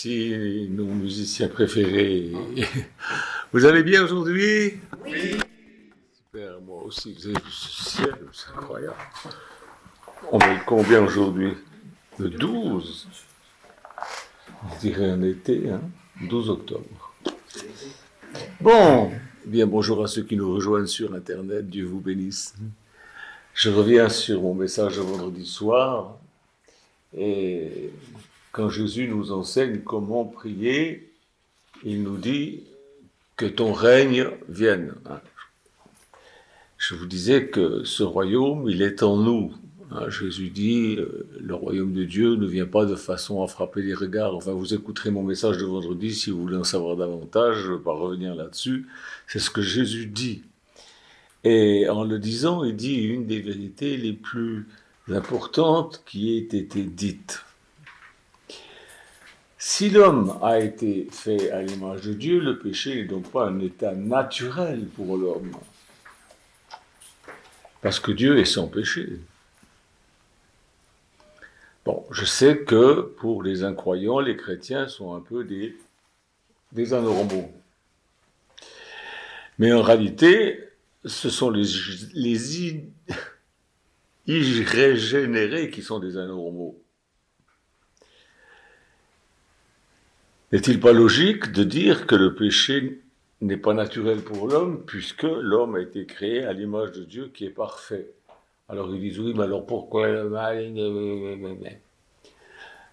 Merci, nos musiciens préférés. Vous allez bien aujourd'hui? Oui. Super, moi aussi, vous avez vu ce ciel, c'est incroyable. On est le combien aujourd'hui? Le 12. Je dirais en été, 12 octobre. Bon, bien bonjour à ceux qui nous rejoignent sur Internet, Dieu vous bénisse. Je reviens sur mon message de vendredi soir, et quand Jésus nous enseigne comment prier, il nous dit que ton règne vienne. Je vous disais que ce royaume, il est en nous. Jésus dit, le royaume de Dieu ne vient pas de façon à frapper les regards. Enfin, vous écouterez mon message de vendredi si vous voulez en savoir davantage, je ne vais pas revenir là-dessus. C'est ce que Jésus dit. Et en le disant, il dit une des vérités les plus importantes qui ait été dite. Si l'homme a été fait à l'image de Dieu, le péché n'est donc pas un état naturel pour l'homme. Parce que Dieu est sans péché. Bon, je sais que pour les incroyants, les chrétiens sont un peu des anormaux. Mais en réalité, ce sont les irrégénérés qui sont des anormaux. N'est-il pas logique de dire que le péché n'est pas naturel pour l'homme, puisque l'homme a été créé à l'image de Dieu qui est parfait? Alors ils disent, oui, mais alors pourquoi le mal?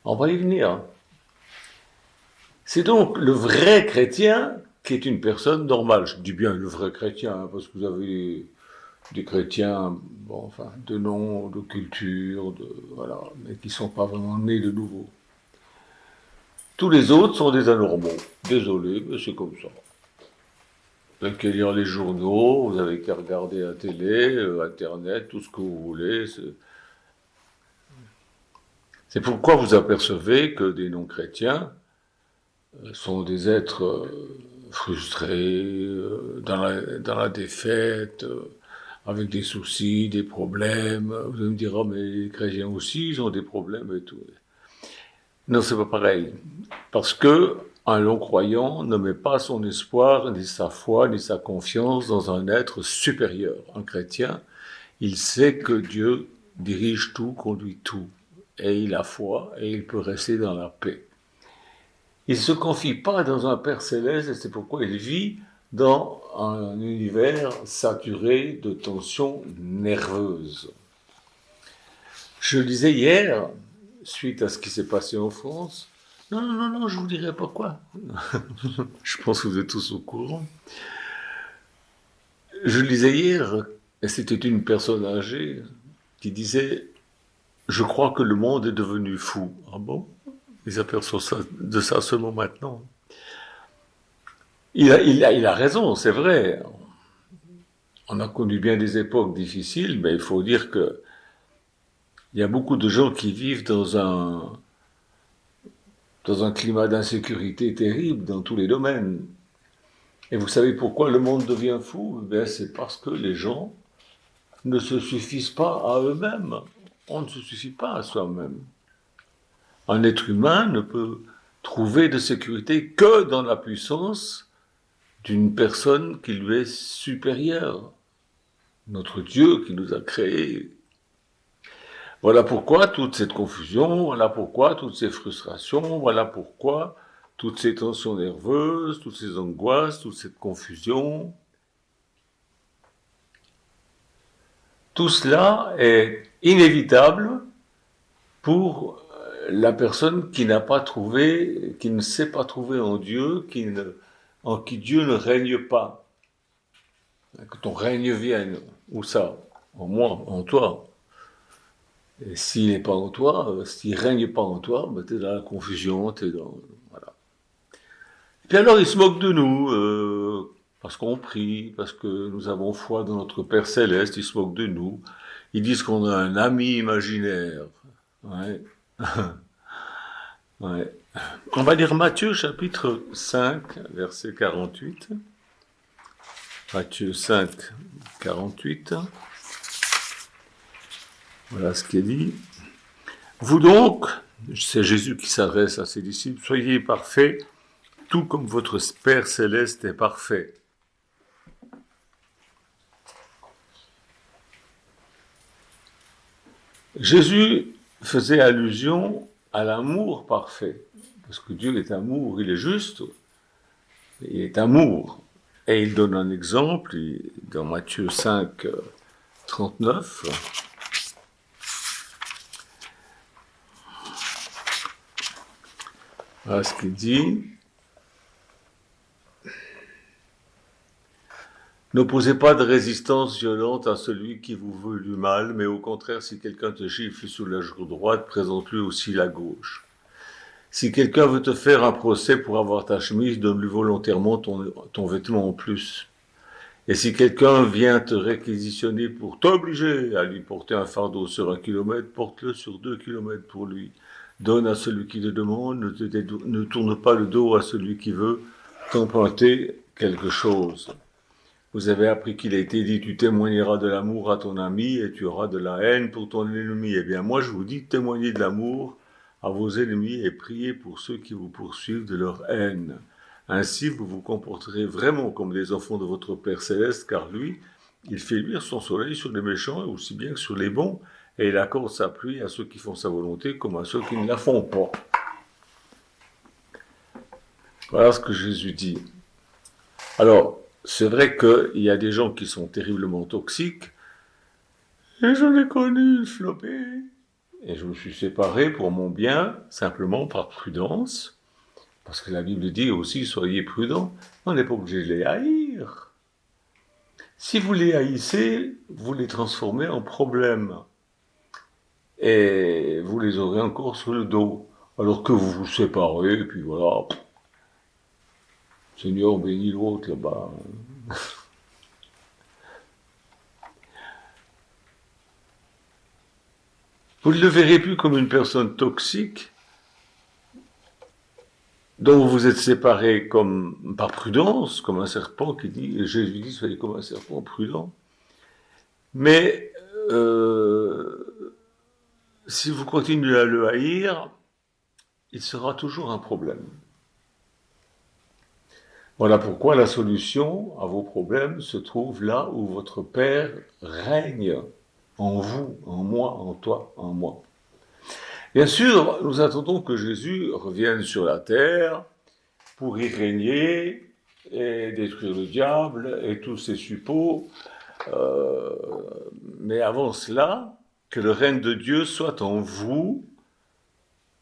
On va y venir. C'est donc le vrai chrétien qui est une personne normale. Je dis bien le vrai chrétien, parce que vous avez des chrétiens, bon, enfin, de nom, de culture, voilà, mais qui ne sont pas vraiment nés de nouveau. Tous les autres sont des anormaux. Désolé, mais c'est comme ça. Vous avez qu'à lire les journaux, vous avez qu'à regarder la télé, Internet, tout ce que vous voulez. C'est pourquoi vous apercevez que des non-chrétiens sont des êtres frustrés, dans la défaite, avec des soucis, des problèmes. Vous allez me dire, oh, mais les chrétiens aussi, ils ont des problèmes et tout. Non, c'est pas pareil. Parce que un non-croyant ne met pas son espoir, ni sa foi, ni sa confiance dans un être supérieur. Un chrétien, il sait que Dieu dirige tout, conduit tout. Et il a foi, et il peut rester dans la paix. Il ne se confie pas dans un Père céleste, et c'est pourquoi il vit dans un univers saturé de tensions nerveuses. Je le disais hier, suite à ce qui s'est passé en France, non, je vous dirai pourquoi. Je pense que vous êtes tous au courant. Je le disais hier, et c'était une personne âgée qui disait « Je crois que le monde est devenu fou. » Ah bon? Ils aperçoivent de ça seulement maintenant. Il a raison, c'est vrai. On a connu bien des époques difficiles, mais il faut dire que il y a beaucoup de gens qui vivent dans un climat d'insécurité terrible dans tous les domaines. Et vous savez pourquoi le monde devient fou? Ben, c'est parce que les gens ne se suffisent pas à eux-mêmes. On ne se suffit pas à soi-même. Un être humain ne peut trouver de sécurité que dans la puissance d'une personne qui lui est supérieure. Notre Dieu qui nous a créés. Voilà pourquoi toute cette confusion, voilà pourquoi toutes ces frustrations, voilà pourquoi toutes ces tensions nerveuses, toutes ces angoisses, toute cette confusion. Tout cela est inévitable pour la personne qui n'a pas trouvé, qui ne s'est pas trouvé en Dieu, en qui Dieu ne règne pas. Que ton règne vienne. Où ça? En moi, en toi. Et s'il n'est pas en toi, s'il ne règne pas en toi, ben t'es dans la confusion, voilà. Et puis alors, il se moque de nous, parce qu'on prie, parce que nous avons foi dans notre Père Céleste, il se moque de nous. Ils disent qu'on a un ami imaginaire. Ouais. Ouais. On va lire Matthieu, chapitre 5, verset 48. Matthieu 5, 48. Voilà ce qui est dit. Vous donc, C'est Jésus qui s'adresse à ses disciples. Soyez parfaits, tout comme votre Père céleste est parfait. Jésus faisait allusion à l'amour parfait, parce que Dieu est amour, il est juste, il est amour. Et il donne un exemple dans Matthieu 5, 39. Voilà ce qu'il dit. N'opposez pas de résistance violente à celui qui vous veut du mal, mais au contraire, si quelqu'un te gifle sous la joue droite, présente-lui aussi la gauche. Si quelqu'un veut te faire un procès pour avoir ta chemise, donne-lui volontairement ton vêtement en plus. Et si quelqu'un vient te réquisitionner pour t'obliger à lui porter un fardeau sur 1 kilomètre, porte-le sur 2 kilomètres pour lui. Donne à celui qui te demande, ne tourne pas le dos à celui qui veut t'emprunter quelque chose. Vous avez appris qu'il a été dit, tu témoigneras de l'amour à ton ami et tu auras de la haine pour ton ennemi. Eh bien, moi, je vous dis, témoignez de l'amour à vos ennemis et priez pour ceux qui vous poursuivent de leur haine. Ainsi, vous vous comporterez vraiment comme des enfants de votre Père Céleste, car lui, il fait luire son soleil sur les méchants aussi bien que sur les bons, et il accorde sa pluie à ceux qui font sa volonté comme à ceux qui ne la font pas. Voilà ce que Jésus dit. Alors, c'est vrai qu'il y a des gens qui sont terriblement toxiques, et je l'ai connu flopé, et je me suis séparé pour mon bien, simplement par prudence, parce que la Bible dit aussi, soyez prudents, on n'est pas obligé de les haïr. Si vous les haïssez, vous les transformez en problèmes, et vous les aurez encore sur le dos, alors que vous vous séparez, et puis voilà, Seigneur bénis l'autre là-bas. Vous ne le verrez plus comme une personne toxique, dont vous vous êtes séparé comme par prudence, comme un serpent qui dit, Jésus dit, soyez comme un serpent prudent. Mais si vous continuez à le haïr, il sera toujours un problème. Voilà pourquoi la solution à vos problèmes se trouve là où votre Père règne en vous, en moi, en toi, en moi. Bien sûr, nous attendons que Jésus revienne sur la terre pour y régner et détruire le diable et tous ses suppôts. Mais avant cela, que le règne de Dieu soit en vous,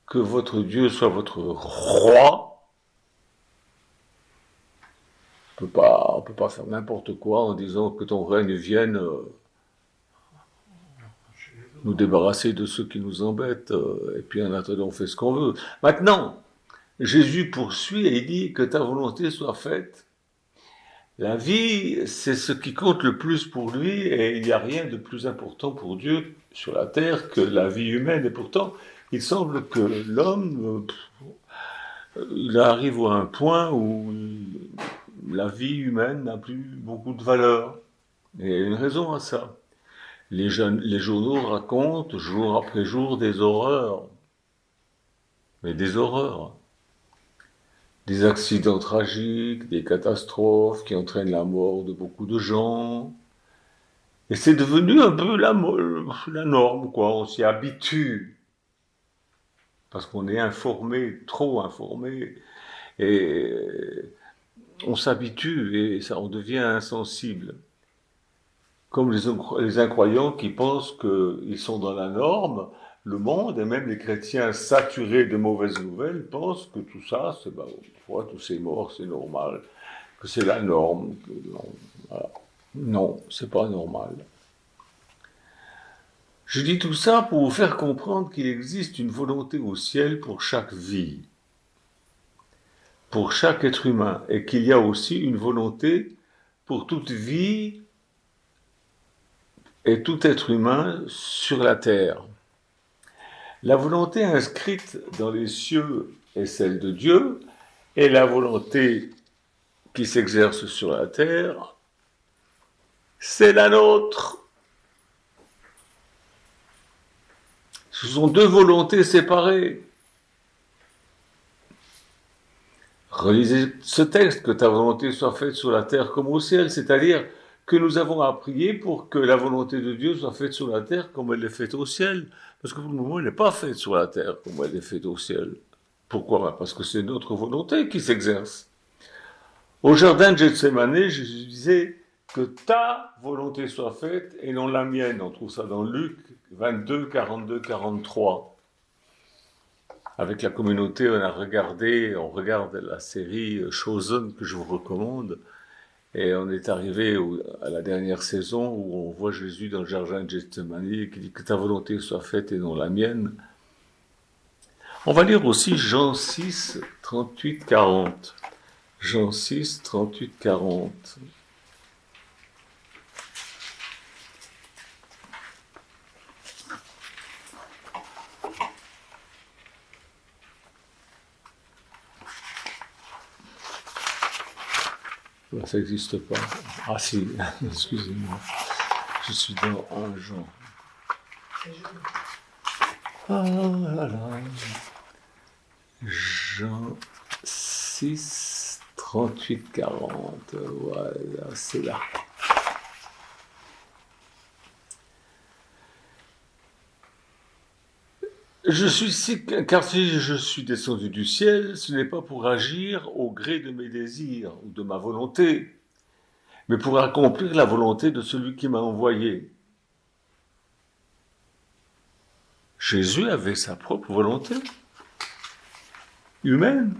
que votre Dieu soit votre roi. On peut pas faire n'importe quoi en disant que ton règne vienne nous débarrasser de ceux qui nous embêtent, et puis en attendant on fait ce qu'on veut. Maintenant, Jésus poursuit et il dit que ta volonté soit faite. La vie, c'est ce qui compte le plus pour lui, et il n'y a rien de plus important pour Dieu sur la terre que la vie humaine. Et pourtant, il semble que l'homme, il arrive à un point où la vie humaine n'a plus beaucoup de valeur. Et il y a une raison à ça. Les journaux racontent jour après jour des horreurs. Mais des horreurs. Des accidents tragiques, des catastrophes qui entraînent la mort de beaucoup de gens. Et c'est devenu un peu la norme, quoi. On s'y habitue. Parce qu'on est informé, trop informé. Et on s'habitue et ça, on devient insensible. Comme les incroyants qui pensent qu'ils sont dans la norme, le monde, et même les chrétiens saturés de mauvaises nouvelles, pensent que tout ça, c'est, tous ces morts, c'est normal, que c'est la norme. Voilà. Non, c'est pas normal. Je dis tout ça pour vous faire comprendre qu'il existe une volonté au ciel pour chaque vie, pour chaque être humain, et qu'il y a aussi une volonté pour toute vie et tout être humain sur la terre. La volonté inscrite dans les cieux est celle de Dieu, et la volonté qui s'exerce sur la terre, c'est la nôtre. Ce sont deux volontés séparées. Relisez ce texte, que ta volonté soit faite sur la terre comme au ciel, c'est-à-dire que nous avons à prier pour que la volonté de Dieu soit faite sur la terre comme elle est faite au ciel. Parce que pour le moment, elle n'est pas faite sur la terre comme elle est faite au ciel. Pourquoi? Parce que c'est notre volonté qui s'exerce. Au jardin de Gethsémanée, Jésus disait que ta volonté soit faite et non la mienne. On trouve ça dans Luc 22, 42, 43. Avec la communauté, on regarde la série Chosen que je vous recommande. Et on est arrivé à la dernière saison où on voit Jésus dans le jardin de Gethsémanée qui dit que ta volonté soit faite et non la mienne. On va lire aussi Jean 6, 38, 40. Jean 6, 38, 40. Ça n'existe pas. Ah si, excusez-moi. Je suis dans un Jean. Ah là là. Jean 6, 38, 40. Voilà, c'est là. Car si je suis descendu du ciel, ce n'est pas pour agir au gré de mes désirs ou de ma volonté, mais pour accomplir la volonté de celui qui m'a envoyé. Jésus avait sa propre volonté humaine.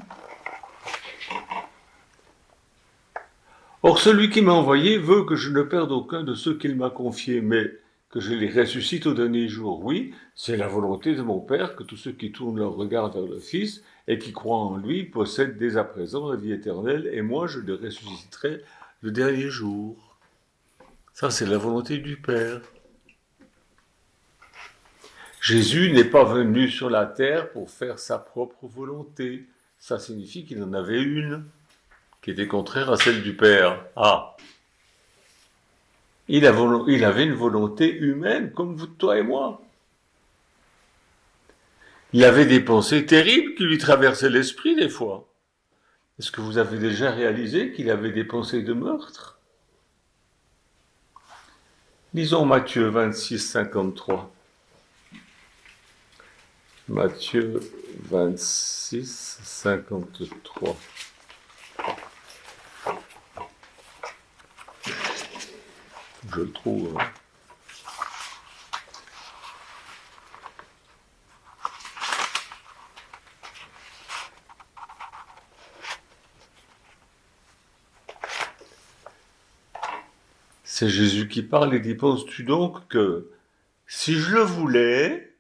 Or, celui qui m'a envoyé veut que je ne perde aucun de ceux qu'il m'a confiés, mais que je les ressuscite au dernier jour. Oui, c'est la volonté de mon Père que tous ceux qui tournent leur regard vers le Fils et qui croient en lui possèdent dès à présent la vie éternelle, et moi je les ressusciterai le dernier jour. Ça, c'est la volonté du Père. Jésus n'est pas venu sur la terre pour faire sa propre volonté. Ça signifie qu'il en avait une qui était contraire à celle du Père. Ah, il avait une volonté humaine comme vous, toi et moi. Il avait des pensées terribles qui lui traversaient l'esprit des fois. Est-ce que vous avez déjà réalisé qu'il avait des pensées de meurtre? Lisons Matthieu 26, 53. Matthieu 26, 53. Je le trouve. C'est Jésus qui parle et dit, penses-tu donc que si je le voulais,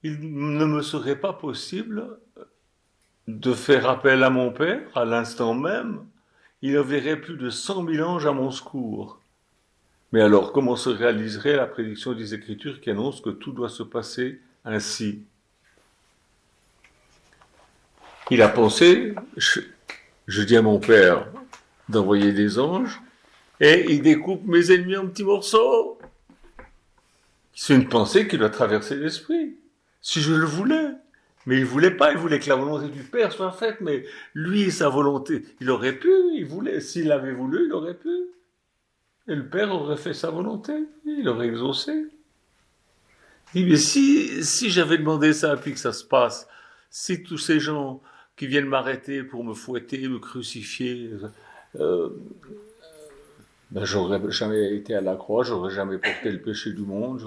il ne me serait pas possible de faire appel à mon Père à l'instant même? Il enverrait plus de 100 000 anges à mon secours. Mais alors, comment se réaliserait la prédiction des Écritures qui annonce que tout doit se passer ainsi? Il a pensé, je dis à mon Père d'envoyer des anges, et il découpe mes ennemis en petits morceaux. C'est une pensée qui doit traverser l'esprit. Si je le voulais. Mais il voulait pas, il voulait que la volonté du Père soit faite, mais lui, sa volonté, il aurait pu, il voulait, s'il avait voulu, il aurait pu. Et le Père aurait fait sa volonté, il aurait exaucé. Il dit, mais si j'avais demandé ça, puis que ça se passe, si tous ces gens qui viennent m'arrêter pour me fouetter, me crucifier, j'aurais jamais été à la croix, j'aurais jamais porté le péché du monde,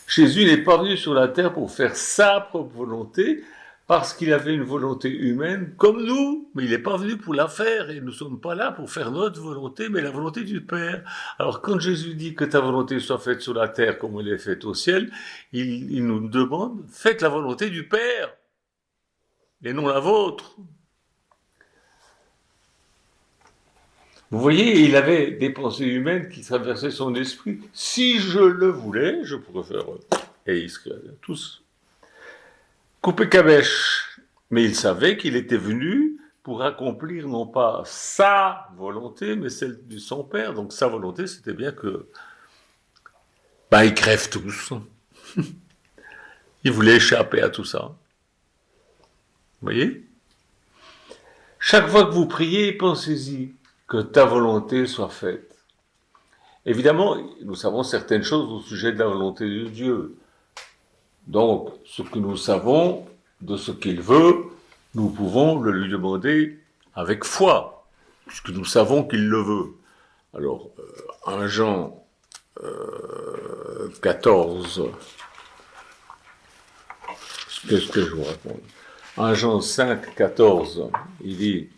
Jésus n'est pas venu sur la terre pour faire sa propre volonté, parce qu'il avait une volonté humaine comme nous, mais il n'est pas venu pour la faire, et nous ne sommes pas là pour faire notre volonté, mais la volonté du Père. Alors quand Jésus dit que ta volonté soit faite sur la terre comme elle est faite au ciel, il nous demande, faites la volonté du Père, et non la vôtre. Vous voyez, il avait des pensées humaines qui traversaient son esprit. Si je le voulais, je pourrais faire... Et ils seraient tous coupés cabèche. Mais il savait qu'il était venu pour accomplir non pas sa volonté, mais celle de son Père. Donc sa volonté, c'était bien que... ils crèvent tous. Il voulait échapper à tout ça. Vous voyez ? Chaque fois que vous priez, pensez-y, que ta volonté soit faite. Évidemment, nous savons certaines choses au sujet de la volonté de Dieu. Donc, ce que nous savons de ce qu'il veut, nous pouvons le lui demander avec foi, puisque nous savons qu'il le veut. Alors, 1 Jean 14, qu'est-ce que je vous raconte 1 Jean 5, 14, il dit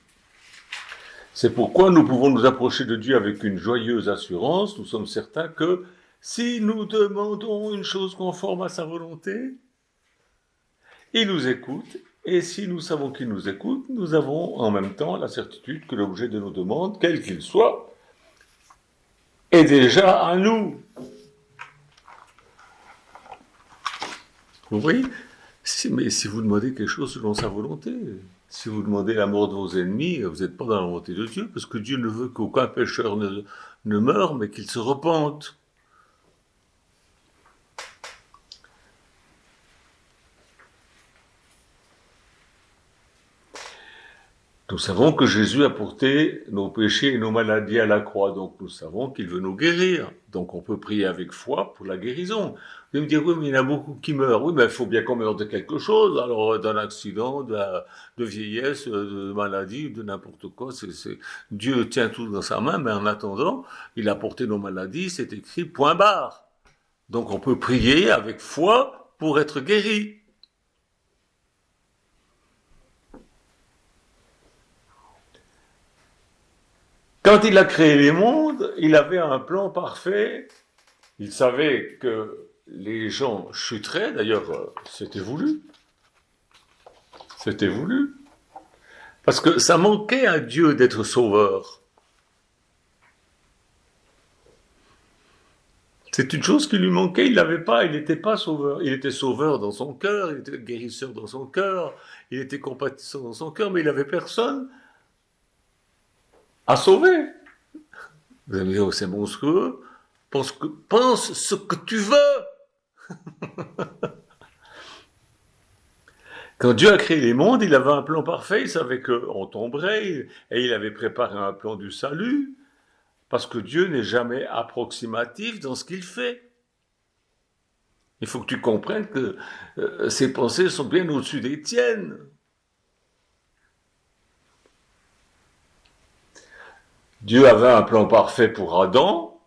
« C'est pourquoi nous pouvons nous approcher de Dieu avec une joyeuse assurance. Nous sommes certains que si nous demandons une chose conforme à sa volonté, il nous écoute. Et si nous savons qu'il nous écoute, nous avons en même temps la certitude que l'objet de nos demandes, quel qu'il soit, est déjà à nous. » Vous voyez ? Mais si vous demandez quelque chose selon sa volonté, si vous demandez la mort de vos ennemis, vous n'êtes pas dans la volonté de Dieu, parce que Dieu ne veut qu'aucun pécheur ne meure, mais qu'il se repente. Nous savons que Jésus a porté nos péchés et nos maladies à la croix, donc nous savons qu'il veut nous guérir. Donc on peut prier avec foi pour la guérison. Vous allez me dire, oui, mais il y en a beaucoup qui meurent. Oui, mais il faut bien qu'on meure de quelque chose, alors d'un accident, de vieillesse, de maladie, de n'importe quoi. Dieu tient tout dans sa main, mais en attendant, il a porté nos maladies, c'est écrit point barre. Donc on peut prier avec foi pour être guéri. Quand il a créé les mondes, il avait un plan parfait. Il savait que les gens chuteraient. D'ailleurs, c'était voulu. C'était voulu. Parce que ça manquait à Dieu d'être sauveur. C'est une chose qui lui manquait, il l'avait pas, il n'était pas sauveur. Il était sauveur dans son cœur, il était guérisseur dans son cœur, il était compatissant dans son cœur, mais il n'avait personne à sauver. Vous allez me dire, oh, c'est monstrueux. Pense ce que tu veux. Quand Dieu a créé les mondes, il avait un plan parfait, il savait qu'on tomberait, et il avait préparé un plan du salut, parce que Dieu n'est jamais approximatif dans ce qu'il fait. Il faut que tu comprennes que ses pensées sont bien au-dessus des tiennes. Dieu avait un plan parfait pour Adam.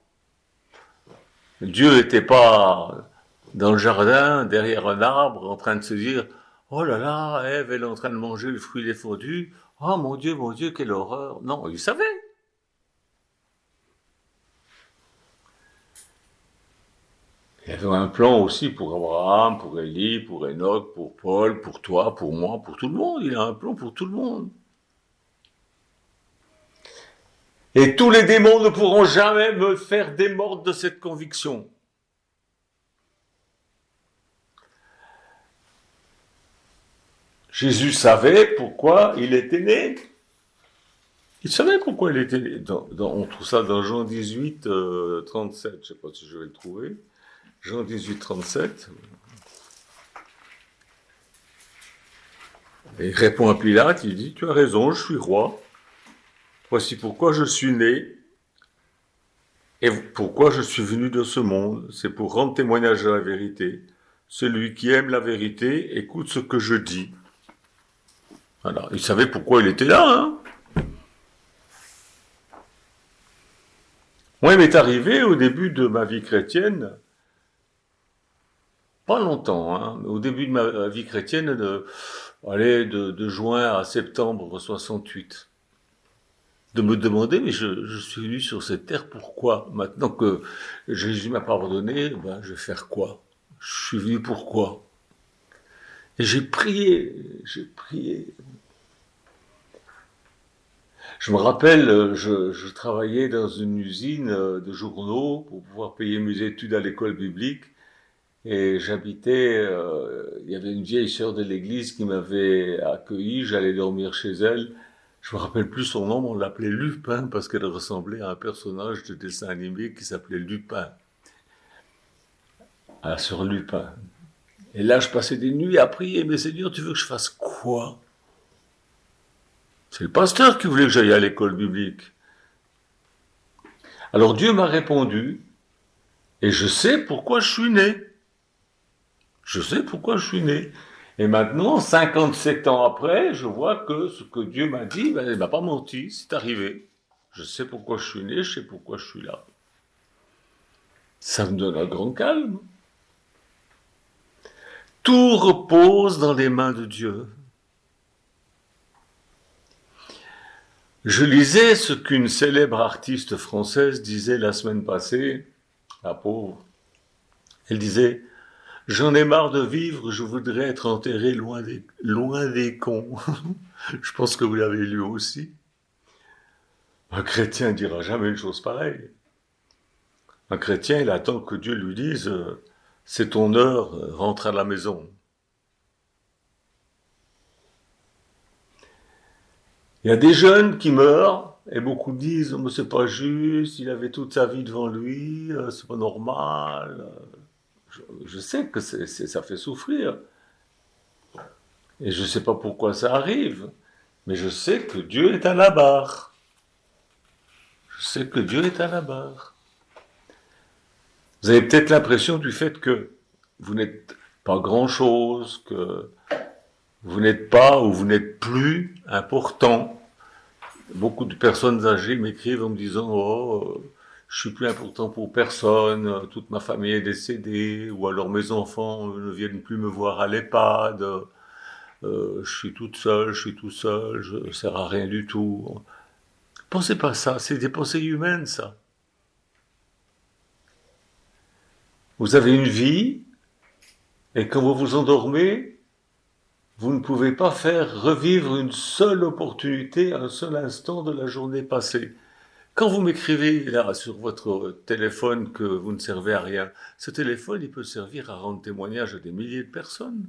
Dieu n'était pas dans le jardin, derrière un arbre, en train de se dire « Oh là là, Ève, elle est en train de manger le fruit défendu. Oh mon Dieu, quelle horreur !» Non, il savait. Il y avait un plan aussi pour Abraham, pour Élie, pour Enoch, pour Paul, pour toi, pour moi, pour tout le monde. Il a un plan pour tout le monde. Et tous les démons ne pourront jamais me faire démordre de cette conviction. Jésus savait pourquoi il était né. Il savait pourquoi il était né. On trouve ça dans Jean 18, 37. Je ne sais pas si je vais le trouver. Jean 18, 37. Et il répond à Pilate, il dit « Tu as raison, je suis roi. Voici pourquoi je suis né et pourquoi je suis venu dans ce monde. C'est pour rendre témoignage de la vérité. Celui qui aime la vérité, écoute ce que je dis. » Voilà, il savait pourquoi il était là. Hein. Moi, il m'est arrivé au début de ma vie chrétienne, pas longtemps, hein, mais au début de ma vie chrétienne, de juin à septembre 68. De me demander, mais je suis venu sur cette terre, pourquoi? Maintenant que Jésus m'a pardonné, ben, je vais faire quoi? Je suis venu pourquoi? Et j'ai prié. Je me rappelle, je travaillais dans une usine de journaux pour pouvoir payer mes études à l'école biblique. Et j'habitais, il y avait une vieille sœur de l'église qui m'avait accueilli, j'allais dormir chez elle. Je me rappelle plus son nom, on l'appelait Lupin parce qu'elle ressemblait à un personnage de dessin animé qui s'appelait Lupin. À la sœur Lupin. Et là, je passais des nuits à prier, mais Seigneur, tu veux que je fasse quoi? C'est le pasteur qui voulait que j'aille à l'école biblique. Alors Dieu m'a répondu, et je sais pourquoi je suis né. Je sais pourquoi je suis né. Et maintenant, 57 ans après, je vois que ce que Dieu m'a dit, il m'a pas menti, c'est arrivé. Je sais pourquoi je suis né, je sais pourquoi je suis là. Ça me donne un grand calme. Tout repose dans les mains de Dieu. Je lisais ce qu'une célèbre artiste française disait la semaine passée, la pauvre. Elle disait « J'en ai marre de vivre, je voudrais être enterré loin des cons. » Je pense que vous l'avez lu aussi. Un chrétien ne dira jamais une chose pareille. Un chrétien, il attend que Dieu lui dise « C'est ton heure, rentre à la maison. » Il y a des jeunes qui meurent, et beaucoup disent « c'est pas juste, il avait toute sa vie devant lui, c'est pas normal. » Je sais que ça fait souffrir. Et je sais pas pourquoi ça arrive, mais je sais que Dieu est à la barre. Je sais que Dieu est à la barre. Vous avez peut-être l'impression du fait que vous n'êtes pas grand-chose, que vous n'êtes pas ou vous n'êtes plus important. Beaucoup de personnes âgées m'écrivent en me disant « Oh, je suis plus important pour personne, toute ma famille est décédée, ou alors mes enfants ne viennent plus me voir à l'EHPAD, je suis toute seule, je suis tout seul, je ne sers à rien du tout. » Pensez pas ça, c'est des pensées humaines, ça. Vous avez une vie, et quand vous vous endormez, vous ne pouvez pas faire revivre une seule opportunité, un seul instant de la journée passée. Quand vous m'écrivez là sur votre téléphone que vous ne servez à rien, ce téléphone, il peut servir à rendre témoignage à des milliers de personnes.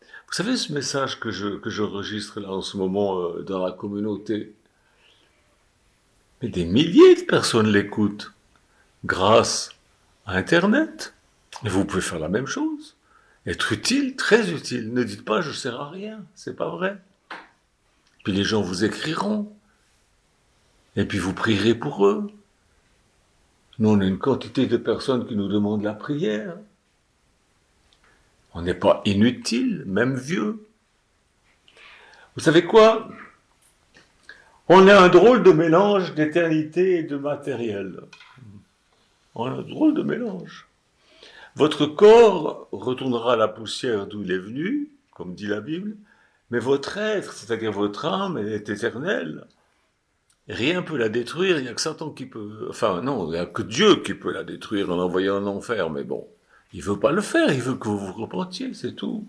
Vous savez ce message que j'enregistre là en ce moment dans la communauté? Mais des milliers de personnes l'écoutent grâce à Internet. Et vous pouvez faire la même chose. Être utile, très utile. Ne dites pas « je sers à rien », c'est pas vrai. Puis les gens vous écriront. Et puis vous prierez pour eux. Nous, on a une quantité de personnes qui nous demandent la prière. On n'est pas inutile, même vieux. Vous savez quoi? On a un drôle de mélange d'éternité et de matériel. On a un drôle de mélange. Votre corps retournera à la poussière d'où il est venu, comme dit la Bible, mais votre être, c'est-à-dire votre âme, elle est éternelle. Rien ne peut la détruire, il n'y a que Satan qui peut... Enfin non, il n'y a que Dieu qui peut la détruire en l'envoyant en enfer, mais bon, il ne veut pas le faire, il veut que vous vous repentiez, c'est tout.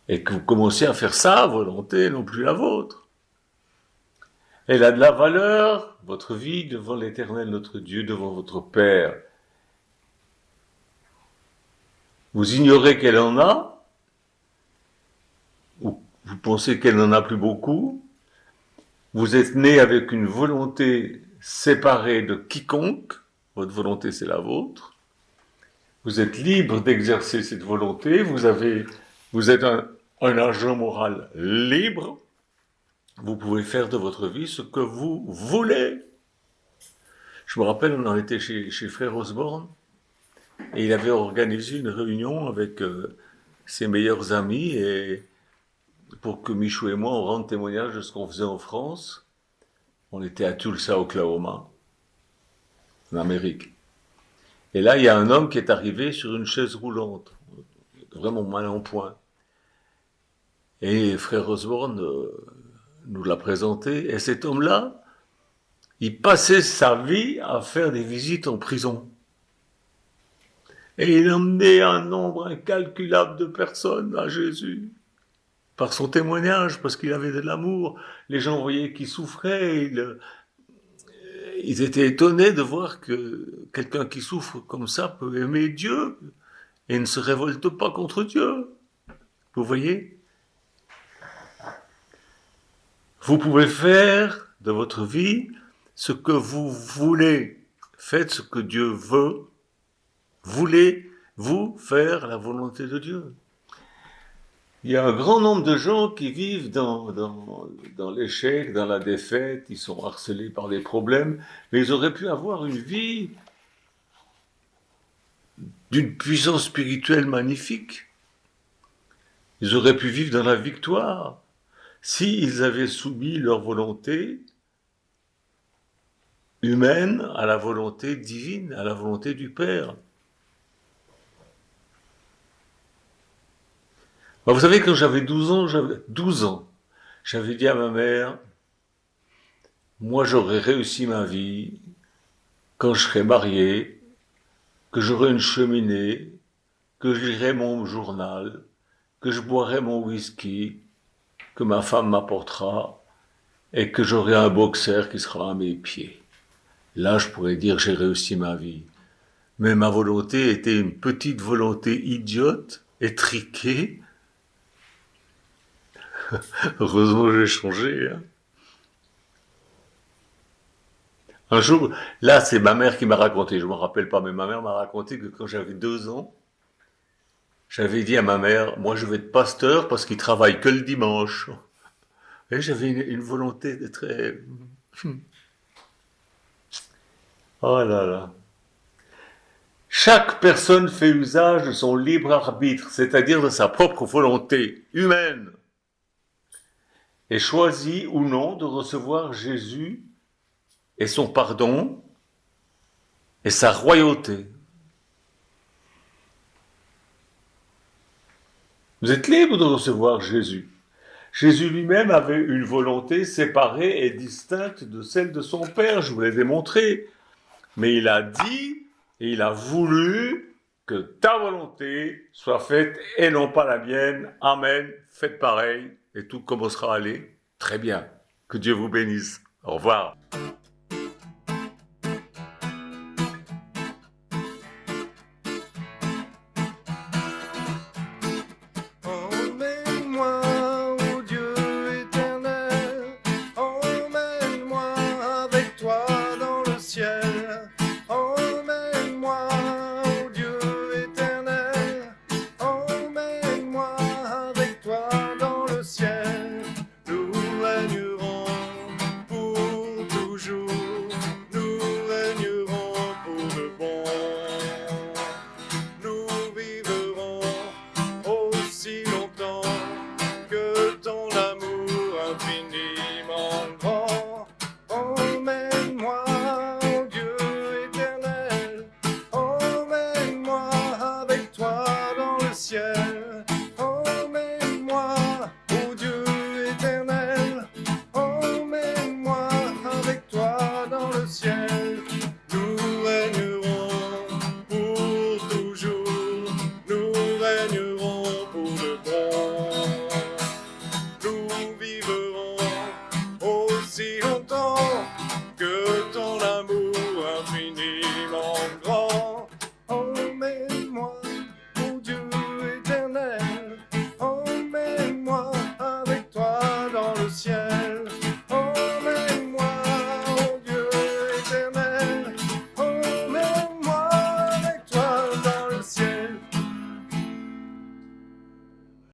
Et que vous commenciez à faire sa volonté, non plus la vôtre. Elle a de la valeur, votre vie, devant l'Éternel, notre Dieu, devant votre Père. Vous ignorez qu'elle en a, ou vous pensez qu'elle n'en a plus beaucoup. Vous êtes né avec une volonté séparée de quiconque, votre volonté c'est la vôtre. Vous êtes libre d'exercer cette volonté, vous êtes un agent moral libre, vous pouvez faire de votre vie ce que vous voulez. Je me rappelle, on en était chez Frère Osborne, et il avait organisé une réunion avec ses meilleurs amis, et pour que Michou et moi, on rende témoignage de ce qu'on faisait en France. On était à Tulsa, Oklahoma, en Amérique. Et là, il y a un homme qui est arrivé sur une chaise roulante, vraiment mal en point. Et Frère Osborne nous l'a présenté, et cet homme-là, il passait sa vie à faire des visites en prison. Et il emmenait un nombre incalculable de personnes à Jésus. Par son témoignage, parce qu'il avait de l'amour. Les gens voyaient qu'il souffrait, ils étaient étonnés de voir que quelqu'un qui souffre comme ça peut aimer Dieu et ne se révolte pas contre Dieu. Vous voyez? Vous pouvez faire de votre vie ce que vous voulez. Faites ce que Dieu veut. Voulez-vous faire la volonté de Dieu? Il y a un grand nombre de gens qui vivent dans l'échec, dans la défaite, ils sont harcelés par des problèmes, mais ils auraient pu avoir une vie d'une puissance spirituelle magnifique. Ils auraient pu vivre dans la victoire s'ils avaient soumis leur volonté humaine à la volonté divine, à la volonté du Père. Alors vous savez, quand j'avais 12 ans, j'avais dit à ma mère, moi j'aurais réussi ma vie quand je serai marié, que j'aurai une cheminée, que je lirai mon journal, que je boirai mon whisky, que ma femme m'apportera, et que j'aurai un boxer qui sera à mes pieds. Là, je pourrais dire que j'ai réussi ma vie. Mais ma volonté était une petite volonté idiote, étriquée. Heureusement, j'ai changé. Hein. Un jour, là, c'est ma mère qui m'a raconté, je ne me rappelle pas, mais ma mère m'a raconté que quand j'avais 2 ans, j'avais dit à ma mère, moi je vais être pasteur parce qu'il travaille que le dimanche. Et j'avais une volonté de très... Oh là là. Chaque personne fait usage de son libre arbitre, c'est-à-dire de sa propre volonté humaine, et choisit ou non de recevoir Jésus et son pardon et sa royauté. Vous êtes libre de recevoir Jésus. Jésus lui-même avait une volonté séparée et distincte de celle de son Père, je vous l'ai démontré. Mais il a dit et il a voulu que ta volonté soit faite et non pas la mienne. Amen. Faites pareil et tout commencera à aller très bien. Que Dieu vous bénisse. Au revoir. Emmène-moi, ô Dieu éternel, emmène-moi avec toi dans le ciel. Emmène-moi, ô Dieu éternel, emmène-moi avec toi dans le ciel. Nous régnerons pour toujours, nous régnerons pour de bon. Nous vivrons aussi longtemps que ton amour infiniment grand. Emmène-moi, ô Dieu éternel, emmène-moi avec toi dans le ciel. Emmène-moi, ô Dieu éternel, emmène-moi avec toi dans le ciel. Nous régnerons pour toujours, nous régnerons pour de bon. Nous vivrons